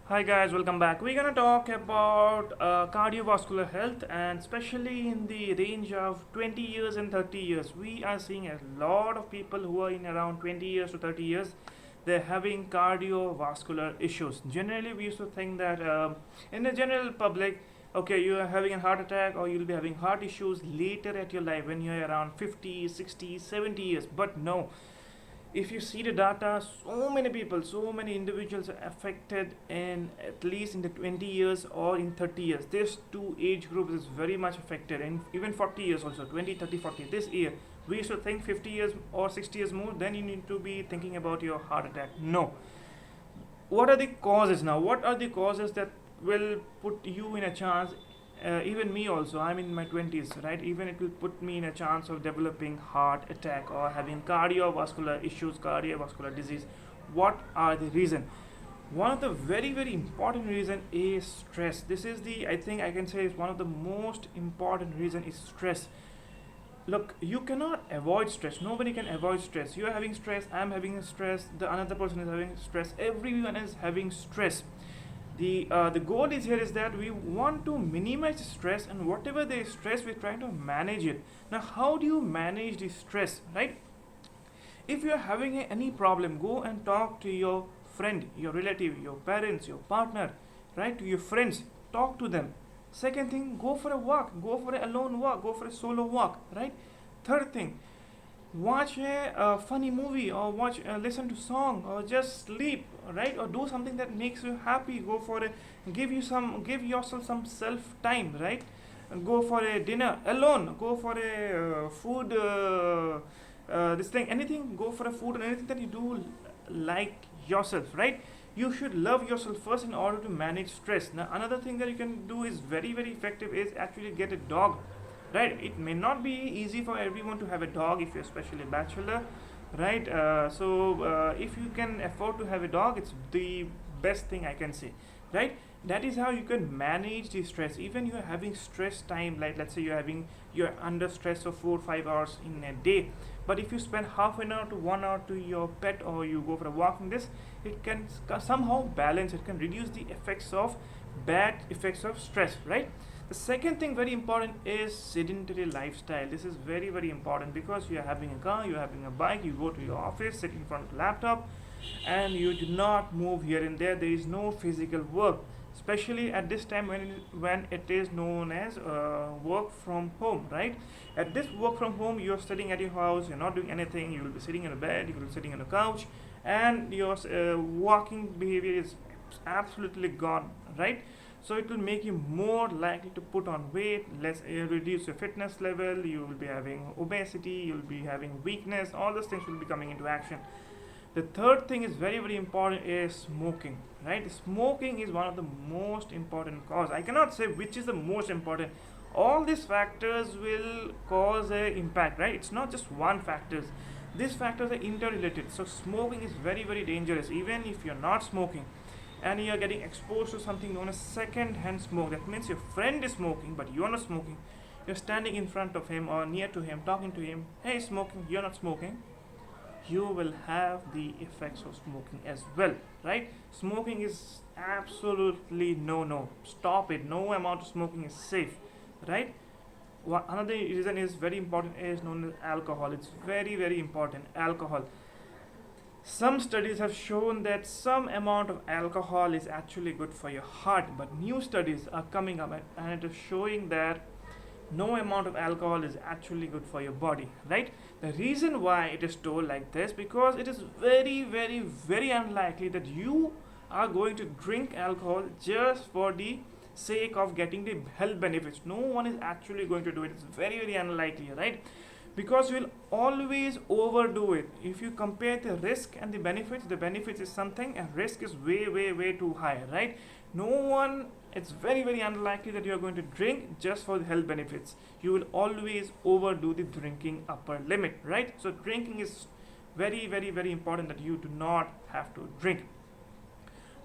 Hi guys, welcome back. We're gonna talk about cardiovascular health, and especially in the range of 20 years and 30 years. We are seeing a lot of people who are in around 20 years to 30 years. They're having cardiovascular issues. Generally, we used to think that in the general public, okay, you are having a heart attack or you'll be having heart issues later at your life when you're around 50, 60, 70 years. But no, if you see the data, so many people, so many individuals are affected in at least in the 20 years or in 30 years. This two age groups is very much affected, and even 40 years also, 20, 30, 40. This year we used to think 50 years or 60 years more, then you need to be thinking about your heart attack. No. What are the causes now? What are the causes that will put you in a chance? Even me also, I'm in my 20s, right? Even it will put me in a chance of developing heart attack or having cardiovascular issues, cardiovascular disease. What are the reason? One of the very important reason is stress. This is the, I think I can say, is one of the most important reason is stress. Look, you cannot avoid stress. Nobody can avoid stress. You are having stress, I'm having stress, the another person is having stress, everyone is having stress. The goal is here is that we want to minimize stress, and whatever there is stress, we're trying to manage it. Now, how do you manage the stress, right? If you're having any problem, go and talk to your friend, your relative, your parents, your partner, right? To your friends, talk to them. Second thing, go for a walk, go for a alone walk, go for a solo walk, right? Third thing, watch a funny movie, or watch listen to song, or just sleep, right? Or do something that makes you happy. Go for a, give yourself some self time, right? And go for a dinner alone, go for a food this thing, anything, go for a food and anything that you do like yourself, right? You should love yourself first in order to manage stress. Now, another thing that you can do is very effective is actually get a dog, right? It may not be easy for everyone to have a dog if you're especially a bachelor, right? If you can afford to have a dog, it's the best thing I can say, right? That is how you can manage the stress. Even you're having stress time, like let's say you're under stress of 4 or 5 hours in a day, but if you spend half an hour to 1 hour to your pet, or you go for a walk in this, it can somehow balance, it can reduce the effects of bad effects of stress, right? The second thing very important is sedentary lifestyle. This is very important, because you are having a car, you are having a bike, you go to your office, sit in front of the laptop, and you do not move here and there. There is no physical work, especially at this time when it is known as work from home, right? At this work from home, you're sitting at your house, you're not doing anything, you will be sitting in a bed, you will be sitting on a couch, and your walking behavior is absolutely gone, right? So it will make you more likely to put on weight, less reduce your fitness level, you will be having obesity, you'll be having weakness, all those things will be coming into action. The third thing is very important is smoking, right? Smoking is one of the most important cause. I cannot say which is the most important. All these factors will cause a impact, right? It's not just one factors. These factors are interrelated. So smoking is very dangerous. Even if you're not smoking and you're getting exposed to something known as second hand smoke, that means your friend is smoking but you're not smoking, you're standing in front of him or near to him, talking to him, hey, smoking, you're not smoking, you will have the effects of smoking as well, right? Smoking is absolutely no, stop it. No amount of smoking is safe, right? Another reason is very important is known as alcohol. It's very important, alcohol. Some studies have shown that some amount of alcohol is actually good for your heart, but new studies are coming up and it is showing that no amount of alcohol is actually good for your body, right? The reason why it is told like this, because it is very unlikely that you are going to drink alcohol just for the sake of getting the health benefits. No one is actually going to do it. It's very unlikely, right? Because you will always overdo it. If you compare the risk and the benefits is something and risk is way too high, right? No one, it's very unlikely that you are going to drink just for the health benefits. You will always overdo the drinking upper limit, right? So drinking is very important, that you do not have to drink.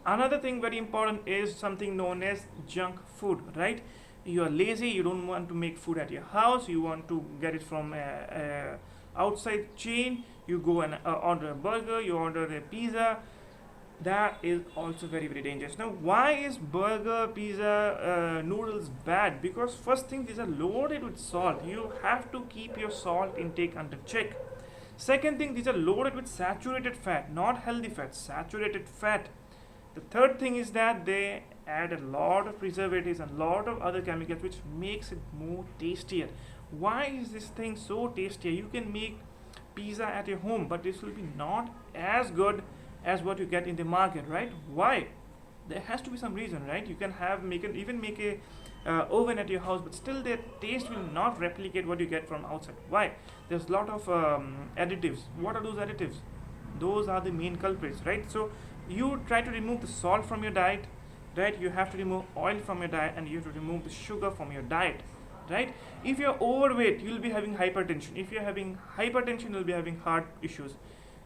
Another thing very important is something known as junk food, right? You are lazy, you don't want to make food at your house, you want to get it from a outside chain, you go and order a burger, you order a pizza. that is also very dangerous. Now, why is burger, pizza, noodles bad? Because first thing, these are loaded with salt. You have to keep your salt intake under check. Second thing, these are loaded with saturated fat, not healthy fat, saturated fat. The third thing is that they add a lot of preservatives and a lot of other chemicals which makes it more tastier. Why is this thing so tastier? You can make pizza at your home, but this will be not as good as what you get in the market, right? Why? There has to be some reason, right? You can have even make a oven at your house, but still the taste will not replicate what you get from outside. Why? There's a lot of additives. What are those additives? Those are the main culprits, right? So you try to remove the salt from your diet, right? You have to remove oil from your diet, and you have to remove the sugar from your diet, right? If you're overweight, you'll be having hypertension. If you're having hypertension, you'll be having heart issues.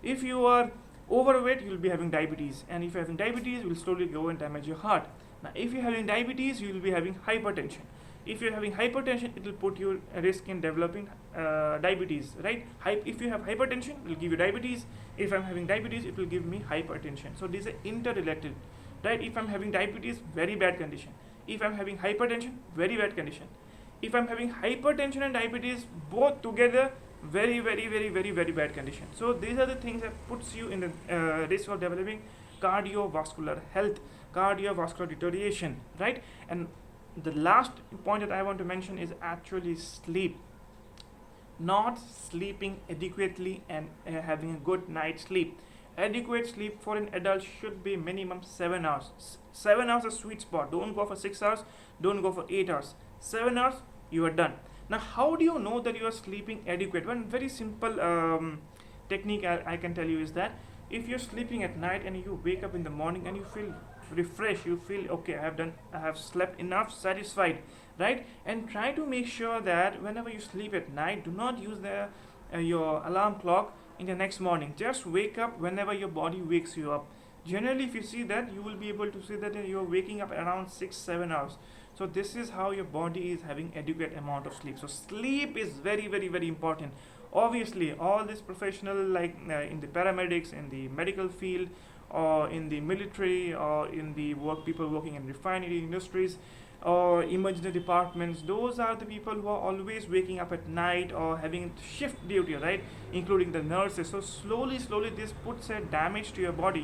If you are overweight, you'll be having diabetes, and if you're having diabetes, you will slowly go and damage your heart. Now if you're having diabetes, you will be having hypertension. If you're having hypertension, it will put you at risk in developing diabetes, right? If you have hypertension, it will give you diabetes. If I'm having diabetes, it will give me hypertension. So these are interrelated, right? If I'm having diabetes, very bad condition. If I'm having hypertension, very bad condition. If I'm having hypertension and diabetes both together, very bad condition. So these are the things that puts you in the risk of developing cardiovascular health, cardiovascular deterioration, right? And the last point that I want to mention is actually sleep. Not sleeping adequately and having a good night's sleep. Adequate sleep for an adult should be minimum 7 hours. 7 hours is a sweet spot. Don't go for 6 hours, don't go for 8 hours. 7 hours, you are done. Now how do you know that you are sleeping adequate? One very simple technique I can tell you is that if you're sleeping at night and you wake up in the morning and you feel refreshed, you feel okay, I have slept enough, satisfied, right? And try to make sure that whenever you sleep at night, do not use your alarm clock in the next morning. Just wake up whenever your body wakes you up. Generally, if you see that, you will be able to see that you're waking up around 6-7 hours. So this is how your body is having adequate amount of sleep. So sleep is very important. Obviously all this professional, like in the paramedics, in the medical field, or in the military, or in the people working in refinery industries or emergency departments, those are the people who are always waking up at night or having shift duty, right? Including the nurses. So slowly this puts a damage to your body.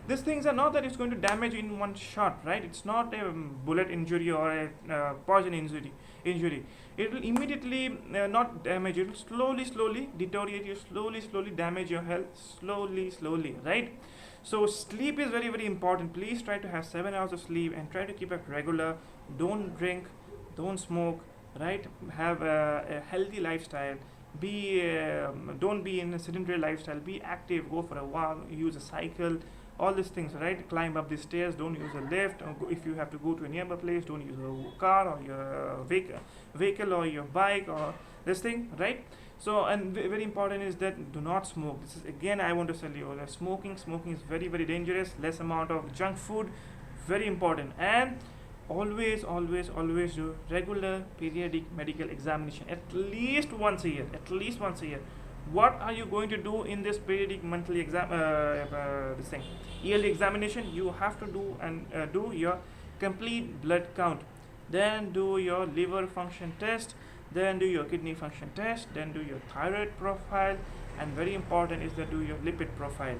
These things are not that it's going to damage in one shot, right? It's not a bullet injury or a poison injury. It will immediately not damage. It will slowly deteriorate you, slowly damage your health, slowly, right? So sleep is very important. Please try to have 7 hours of sleep and try to keep it regular. Don't drink, don't smoke, right? Have a healthy lifestyle. Don't be in a sedentary lifestyle. Be active, go for a walk, use a cycle, all these things, right? Climb up the stairs, don't use a lift, or if you have to go to a nearby place, don't use a car or your vehicle or your bike or this thing, right? So, and very important is that do not smoke. This is again, I want to tell you that smoking is very dangerous. Less amount of junk food, very important. And always do regular periodic medical examination at least once a year. What are you going to do in this periodic monthly yearly examination? You have to do your complete blood count, then do your liver function test, then do your kidney function test, then do your thyroid profile, and very important is that do your lipid profile,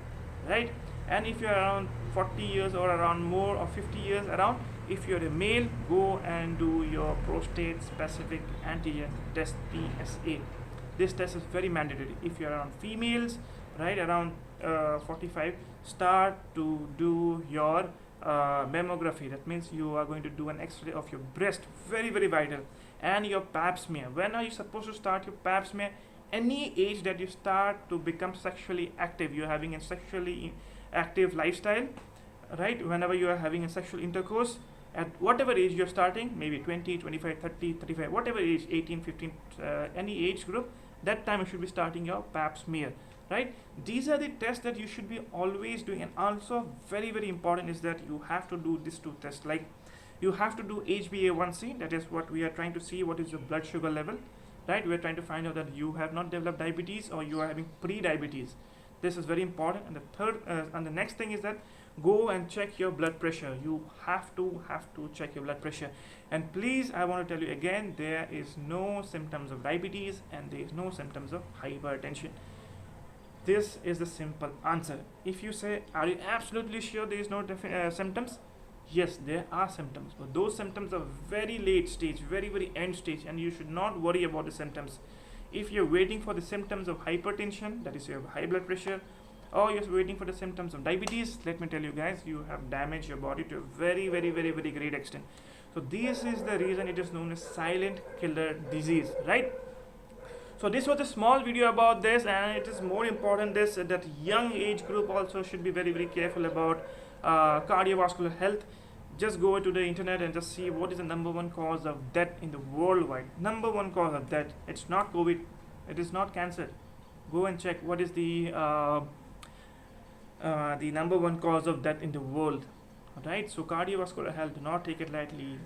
right? And if you're around 40 years or around more, or 50 years around, if you're a male, go and do your prostate specific antigen test, PSA. This test is very mandatory. If you're around females, right, around 45, start to do your mammography. That means you are going to do an x-ray of your breast, very vital, and your pap smear. When are you supposed to start your pap smear? Any age that you start to become sexually active, you're having a sexually active lifestyle, right? Whenever you are having a sexual intercourse, at whatever age you're starting, maybe 20, 25, 30, 35, whatever age, 18, 15, any age group, that time you should be starting your pap smear, right? These are the tests that you should be always doing. And also very important is that you have to do these two tests. Like you have to do HbA1c, that is what we are trying to see, what is your blood sugar level, right? We are trying to find out that you have not developed diabetes or you are having pre-diabetes. This is very important. And the third and the next thing is that go and check your blood pressure. You have to check your blood pressure. And please, I want to tell you again, there is no symptoms of diabetes and there is no symptoms of hypertension. This is the simple answer. If you say, are you absolutely sure there is no symptoms? Yes, there are symptoms, but those symptoms are very late stage, very end stage, and you should not worry about the symptoms. If you're waiting for the symptoms of hypertension, that is you have high blood pressure, or you're waiting for the symptoms of diabetes, let me tell you guys, you have damaged your body to a very great extent. So this is the reason it is known as silent killer disease, right? So this was a small video about this, and it is more important this that young age group also should be very careful about cardiovascular health. Just go to the internet and just see what is the number one cause of death in the worldwide. Number one cause of death. It's not COVID. It is not cancer. Go and check what is the number one cause of death in the world. Alright. So cardiovascular health. Do not take it lightly.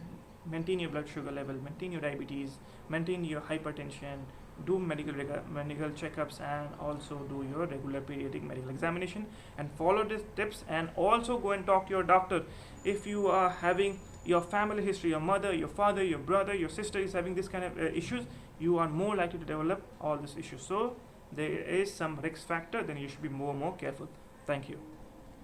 Maintain your blood sugar level. Maintain your diabetes. Maintain your hypertension. Do medical checkups, and also do your regular periodic medical examination, and follow these tips. And also go and talk to your doctor if you are having your family history, your mother, your father, your brother, your sister is having this kind of issues. You are more likely to develop all these issues. So there is some risk factor, then you should be more careful. Thank you.